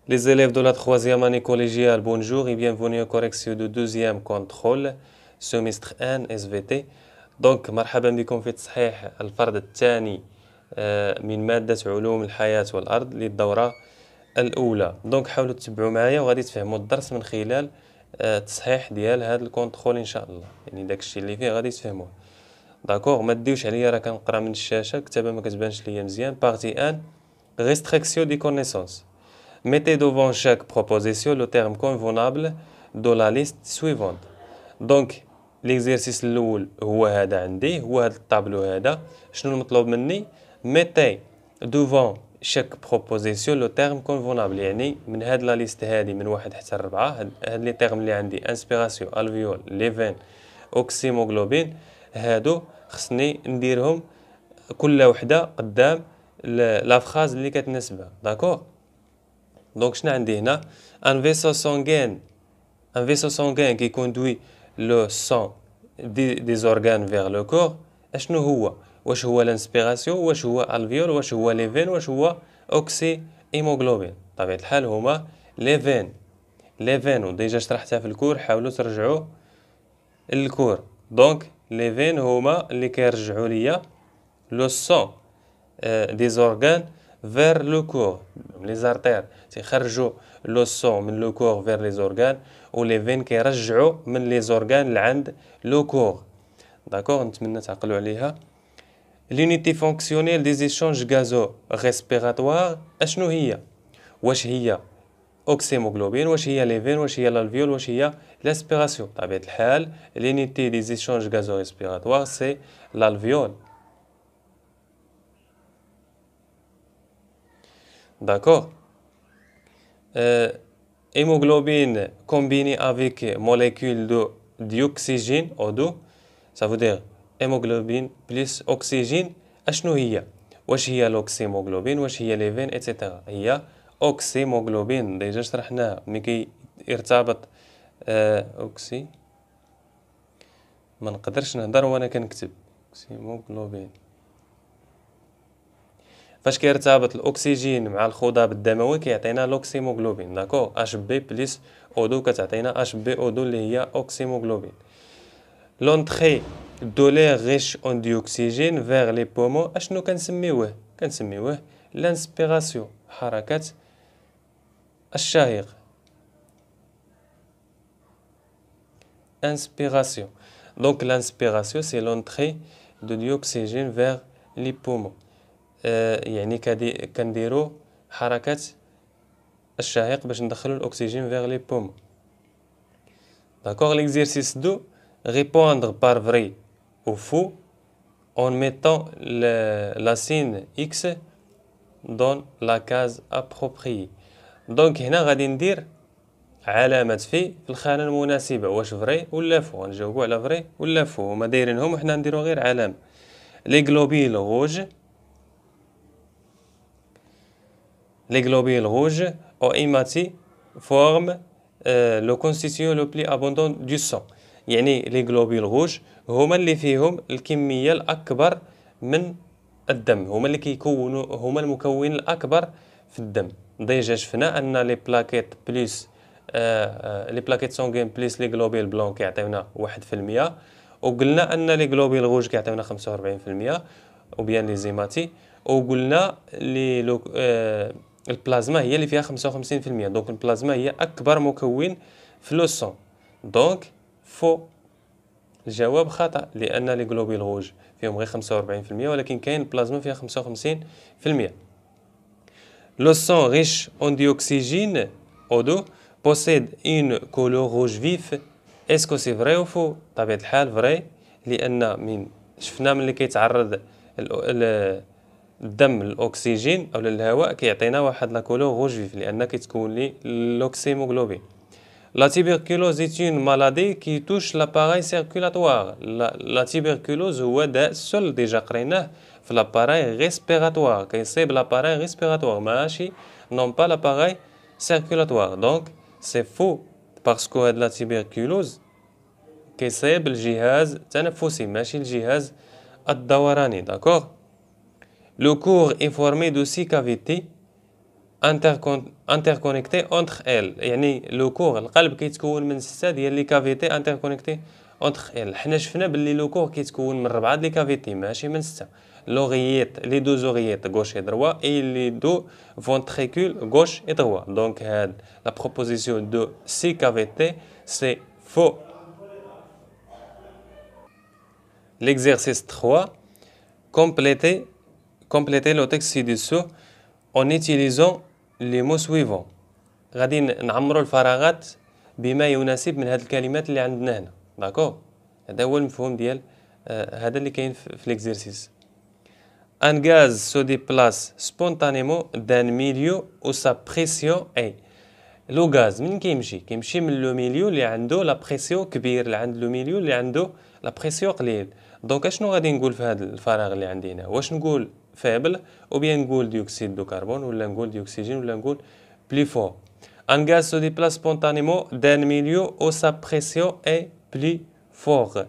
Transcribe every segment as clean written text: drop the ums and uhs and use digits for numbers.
Les élèves de la troisième année collégiale, bonjour et bienvenue aux corrections de deuxième contrôle, semestre 1 SVT. Donc, مرحبا بكم في تصحيح الفرد الثاني من مادة علوم الحياة والأرض للدورة الأولى. دونك حاولوا تتبعوا معايا وغادي تفهموا الدرس من خلال التصحيح ديال هذا الكونترول إن شاء الله. يعني داكشي اللي فيه غادي تفهموه. داكوغ ما ديوش عليا راه كنقرا من الشاشة الكتابة ما كتبانش ليا مزيان. Partie 1 Restriction des connaissances. Mettez devant chaque proposition le terme convenable de la liste suivante. Donc, l'exercice الأول هو هذا عندي هو هذا الطابلو هذا. شنو المطلوب مني؟ Mettez devant chaque proposition le terme convenable. يعني من هاد لا ليست هادي من 1 حتى 4 هاد لي تيرم اللي عندي inspiration, alvéole, ليفين, oxymoglobine هادو خصني نديرهم كل وحدة قدام لا فراز اللي كتناسبها. داكوغ؟ Donc, je n'ai un vaisseau sanguin qui conduit le sang des organes vers le corps. شنو هو؟ واش هو l'inspiration واش هو alvéole واش هو les veines واش هو oxyhémoglobine. بطبيعة الحال هما les veines وديجا شرحتها في الكور حاولوا ترجعوا للكور. دونك les veines هما اللي كيرجعوا ليا le sang des organes vers le corps. Les artères تيخرجوا لو سون من لو كور vers les organes و les veines كيرجعوا من les organes لعند لو كور. داكوغ نتمنى تعقلوا عليها. L'unité fonctionnelle des échanges gazorespiratoires اشنو هي؟ واش هي oxymoglobine واش هي les veines واش هي l'alvéole واش هي l'aspiration. بطبيعة الحال l'unité des échanges gazorespiratoires c'est l'alvéole. D'accord. Hémoglobine combinée avec molécule de dioxygène O2, ça veut dire hémoglobine plus oxygène. أشنو هي؟ واش هي l'oxymoglobine واش هي les veines etc. هي oxymoglobine ديجا شرحناها ملي كي يرتبط اوكسي ما نقدرش نهضر وانا كنكتب oxymoglobine. فاش كيرتبط الاكسجين مع الخضاب الدموي كيعطينا لوكسيموغلوبين. داكوغ اش بي بلس او2 كتعطينا اش بي او2 اللي هي اوكسيموغلوبين. لونطري دو لير ريش اون ديوكسيجين فيغ لي بومون اشنو كنسميوه لانسبيراسيون حركه الشهيق. inspiration. Donc l'inspiration c'est l'entrée de dioxygène vers les poumons. يعني كنديرو حركة الشهيق باش ندخلو الأكسجين vers les poumons. D'accord, l'exercice 2, répondre par vrai ou faux en mettant la signe X dans la case appropriée. Donc هنا غادي ندير علامة في الخانة المناسبة واش فري ولا فو. غنجاوبو على فري ولا فو. هما دايرينهم وحنا نديرو غير علامة. Les globules rouges au hématite forment le constituant le plus abondant du sang. يعني les globules rouges هما اللي فيهم الكمية الأكبر من الدم. هما اللي كيكونوا هما المكون الأكبر في الدم. ديجا شفنا أن لي بلاكيت بلس لي بلاكيت سونغين بلس لي غلوبيل بلون كيعطيونا 1%. وقلنا أن لي غلوبيل روج كيعطيونا 45% وبيان لي زيماتي. وقلنا لي البلازما هي اللي فيها 55%. دونك البلازما هي أكبر مكون في لو سون. دونك فو. الجواب خطأ لأن لي غلوبيل روج فيهم غير 45% ولكن كاين البلازما فيها 55%. Le sang riche en dioxygène O2 possède une couleur rouge vif. Est-ce que c'est vrai ou faux؟ طبيعة الحال vrai لأن من شفنا ملي كيتعرض الدم للأكسجين أو للهواء كيعطينا واحد لا كولور روج فيف لأن كتكون لي l'oxymoglobine. La tuberculose est une maladie qui touche l'appareil circulatoire. La tuberculose هو داء السل ديجا قريناه في l'appareil respiratoire كيصيب l'appareil respiratoire ماشي non pas l'appareil circulatoire. Donc c'est faux parce que هاد la tuberculose كيصيب الجهاز التنفسي ماشي الجهاز الدوراني. D'accord. Le corps est formé de 6 cavités interconnectés entre elles. يعني لو كور القلب كيتكون من 6 ديال لي كافيتي انتركونيكتي entre elles. حنا شفنا باللي لو كور كيتكون من 4 لي كافيتي ماشي من 6. l'oreillette, les deux oreillettes gauche et droite et les deux ventricules gauche et droite. Donc la proposition de 6 cavités c'est faux. L'exercice 3, complétez le texte ci-dessous en utilisant les mots suivants. غادي نعمروا الفراغات بما يناسب من هذه الكلمات اللي عندنا هنا. داكور؟ هذا هو المفهوم ديال هذا اللي كاين في l'exercice. Un gaz se déplace spontanément d'un milieu où sa pression est. لو غاز من كيمشي من لو ميليو اللي عنده لا بريسيون كبير لعند لو ميليو اللي عنده لا بريسيون قليل. دونك اشنو غادي نقول في هذا الفراغ اللي عندي هنا؟ واش نقول فابل او بيان نقول ديوكسيد دو كربون ولا نقول ديوكسيجين ولا نقول بلي فور؟ ان غاز سو ديبلاس سبونتانيمون دان ميليو او سا بريسيون اي بلي فور.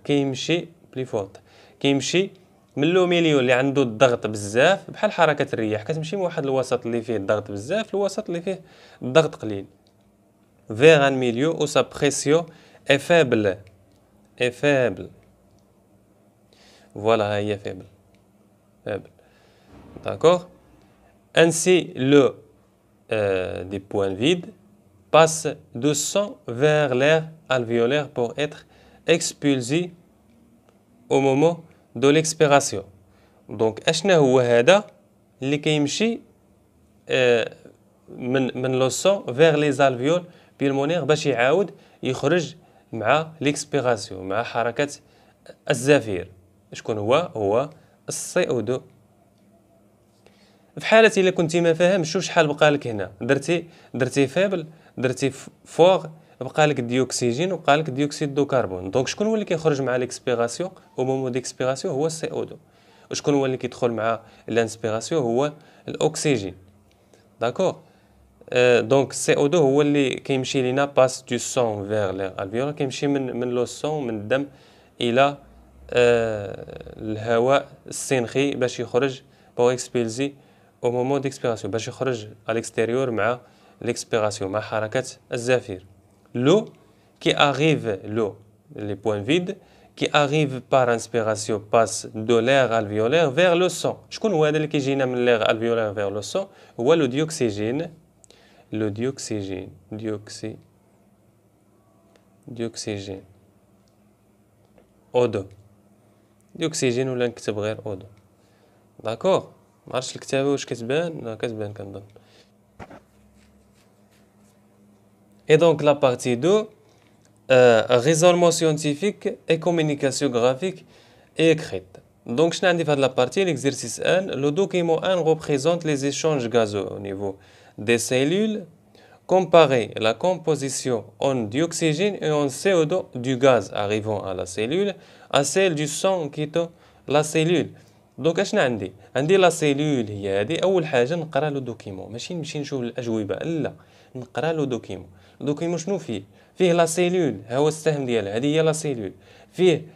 كيمشي بلي فورت كيمشي من لو ميليو اللي عنده الضغط بزاف بحال حركه الرياح كتمشي من واحد الوسط اللي فيه الضغط بزاف لوسط اللي فيه الضغط قليل. vers un milieu où sa pression est faible. Voilà, il est faible. D'accord. Ainsi, le des points vides passe de sang vers l'air alvéolaire pour être expulsé au moment de l'expiration. Donc اشنا هو هذا اللي كيمشي من لو سون vers les alvéoles pulmonaires باش يعاود يخرج مع l'expiration مع حركة الزفير. شكون هو السي او 2. في حالة الا كنتي ما فاهمش شوف شحال بقى لك هنا. درتي فابل درتي فوغ بقى لك ديوكسيجين وبقى لك ديوكسيد دو كربون. دونك شكون هو اللي كيخرج مع ليكسبيراسيون او مومون ديكسبيراسيون؟ هو السي او 2. وشكون هو اللي كيدخل مع الانسبيراسيون؟ هو الاكسجين. داكور. دونك السي او 2 هو اللي كيمشي لينا باس دو سون فيغ لير الفيولار كيمشي من لو سون من الدم الى الهواء السنخي باش يخرج بو اكسبيلزي او مومون ديكسبيراسيون باش يخرج على الاكستيريور مع ليكسبيراسيون مع حركة الزفير. L'eau qui arrive, les points vides, qui arrive par inspiration passe de l'air alvéolaire vers le sang. شكون هو هذا اللي كيجينا من l'air alvéolaire vers le sang؟ هو le dioxygène. dioxygène O2. dioxygène ولا نكتب غير O2. داكور؟ ما عرفتش الكتابة واش كتبان كنظن. Et donc la partie 2, raisonnement scientifique et communication graphique et écrite. Donc je n'ai pas de la partie, l'exercice 1, le document 1 représente les échanges gazeux au niveau des cellules. Comparer la composition en dioxygène et en CO2 du gaz arrivant à la cellule à celle du sang quittant la cellule. Donc اشنا عندي لا سيلول هي هذه. اول حاجه نقرا لو دوكيمون ماشي نمشي نشوف الاجوبه لا نقرا لو دوكيمون. الدوكيمون شنو فيه لا سيلول ها هو السهم ديالها هذه هي لا سيلول. فيه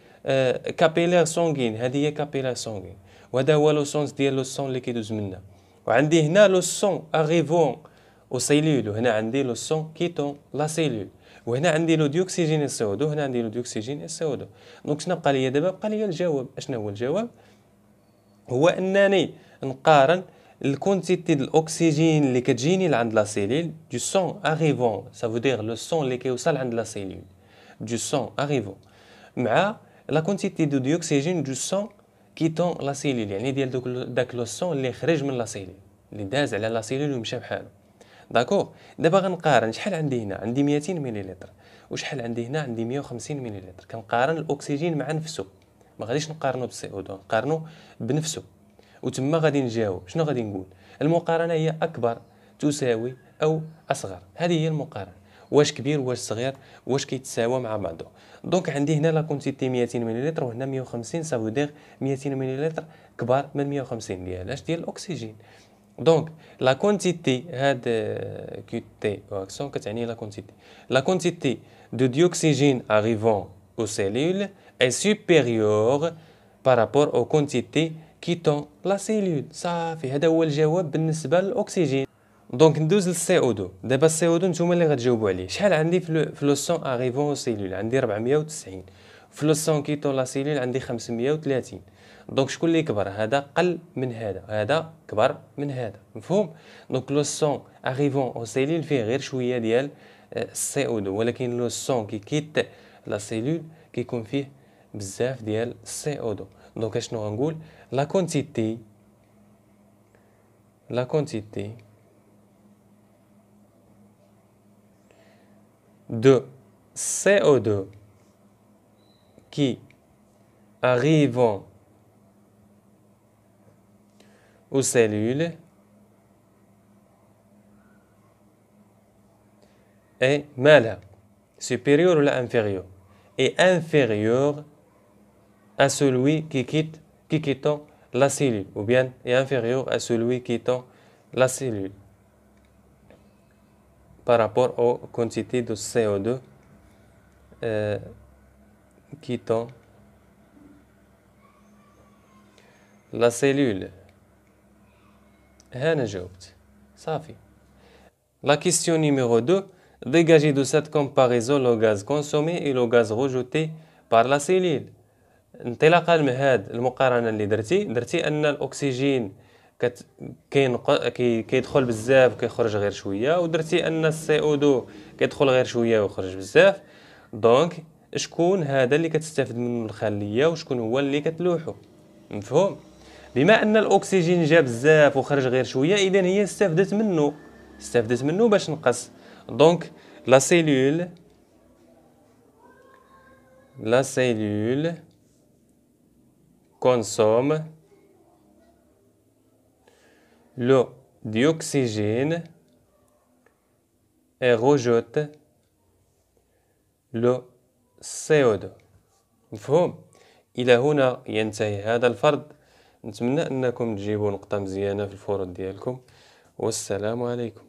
كابيلير سونغين هذه هي كابيلير سونغين وهذا هو لو سونس ديال لو سون اللي كيدوز منا. وعندي هنا لو سون اريفون او سيلول وهنا عندي لو سون كيتون لا سيلول وهنا عندي لو ديوكسيجين اس او 2 وهنا عندي لو ديوكسيجين اس او 2. دونك شنو بقى لي دابا؟ بقى لي الجواب. اشنا هو الجواب؟ هو انني نقارن الكونتيتي ديال الاكسجين اللي كتجيني لعند لا سيلول دو سون اريفون سا فو دير لو سون اللي كيوصل عند لا سيلول دو سون اريفون مع لا كونتيتي دو ديوكسيجين دو سون كيتون لا سيلول يعني ديال داك لو سون اللي خرج من لا سيلول اللي داز على لا سيلول ومشى بحالو. داكور. دابا غنقارن شحال عندي هنا. عندي 200 مليلتر وشحال عندي هنا. عندي 150 مليلتر. كنقارن الاكسجين مع نفسه ما غاديش نقارنو بالسي او 2 نقارنو بنفسه وتما غادي نجاوب. شنو غادي نقول؟ المقارنه هي اكبر تساوي او اصغر. هذه هي المقارنه. واش كبير واش صغير واش كيتساوى مع بعضه. دونك عندي هنا لا كونتيتي 200 مليلتر وهنا 150 سافو دير 200 مليلتر كبار من 150 ديال الاكسجين. دونك لا كونتيتي هاد كيتي اكسون كتعني لا كونتيتي دو ديوكسيجين arrivant aux cellules est supérieure par rapport aux quantités كيتون لا سيلول. صافي، هذا هو الجواب بالنسبه للاكسجين. دونك ندوز للسي او 2. دابا السي او 2 نتوما اللي غتجاوبوا عليه. شحال عندي في لو سون اريفون او سيلول؟ عندي 490. في لو سون كيتون لا سيلول عندي 530. دونك شكون اللي كبر؟ هذا قل من هذا، هذا كبر من هذا. مفهوم؟ دونك لو سون اريفون او سيلول فيه غير شويه ديال السي او 2، ولكن لو سون كي كيت لا سيلول كيكون فيه بزاف ديال السي او 2. دونك اشنو غنقول؟ لا كونتيتي de CO2 qui arrivent aux cellules est مالها supérieur ou inférieur est inférieur à celui qui quitte la cellule, ou bien est inférieur à celui qui quitte la cellule par rapport aux quantités de CO2 quittant la cellule. هنا جاوبت صافي. La question numéro 2. Dégagez de cette comparaison le gaz consommé et le gaz rejeté par la cellule. انطلاقا من هاد المقارنة اللي درتي أن الأكسجين كيدخل بزاف وكيخرج غير شوية، ودرتي أن السي او 2 كيدخل غير شوية ويخرج بزاف. دونك شكون هذا اللي كتستافد منه الخلية وشكون هو اللي كتلوحو؟ مفهوم؟ بما أن الأكسجين جا بزاف وخرج غير شوية، إذن هي استفدت منه باش نقص. دونك لا cellule consomme le dioxygène et rejette le CO2. مفهوم؟ إلى هنا ينتهي هذا الفرض. نتمنى أنكم تجيبوا نقطة مزيانة في الفروض ديالكم، والسلام عليكم.